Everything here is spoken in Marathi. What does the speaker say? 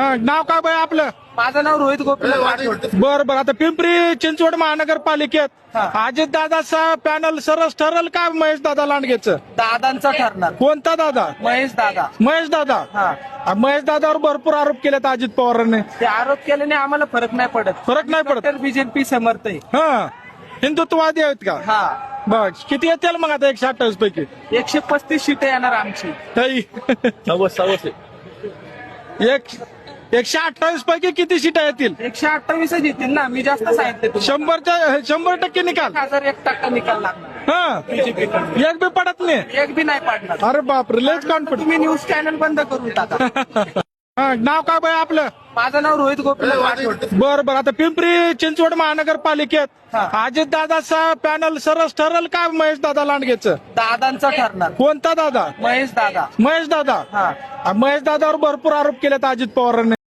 नाव काय बाय आपलं? माझं नाव रोहित गोपीनाथ राठोड. बर बर. आता पिंपरी चिंचवड महानगरपालिकेत हा. अजित दादाचा पॅनल सरस ठरल का महेश दादा लांडगेचं? दादांचा ठरणार. कोणता दादा? महेश दादा. महेश दादा. हा. महेश दादावर भरपूर आरोप केलेत अजित पवारांनी. ते आरोप केल्याने आम्हाला फरक नाही पडत. फरक नाही पडत. तर बीजेपी समर्थ आहे. हा, हिंदुत्ववादी आहेत का? हा. बस किती येतील मग आता 128 पैकी? 135 सीट येणार आमची. ताई, एक 128 पैकी किती सीटा येतील? 128 येतील ना. मी जास्त सांगितले तुम्हाला. 100% निकाल. 1,001% निकाल लागणार. हा, बीजेपी एक बी पडत नाही. एक बी नाही पाडणार. अरे बापरे, लयच कॉन्फिडन्स. तुम्ही न्यूज चॅनल बंद करून टाका. नाव काय बाय आपलं? माझं नाव रोहित गोपीनाथ राठोड. बर बर. आता पिंपरी चिंचवड महानगरपालिकेत हा. अजित दादाचा पॅनल सरस ठरल का महेश दादा लांडगेचं? दादांचा ठरणार. कोणता दादा? महेश दादा. महेश दादा. हा. महेश दादावर भरपूर आरोप केलेत अजित पवारांनी.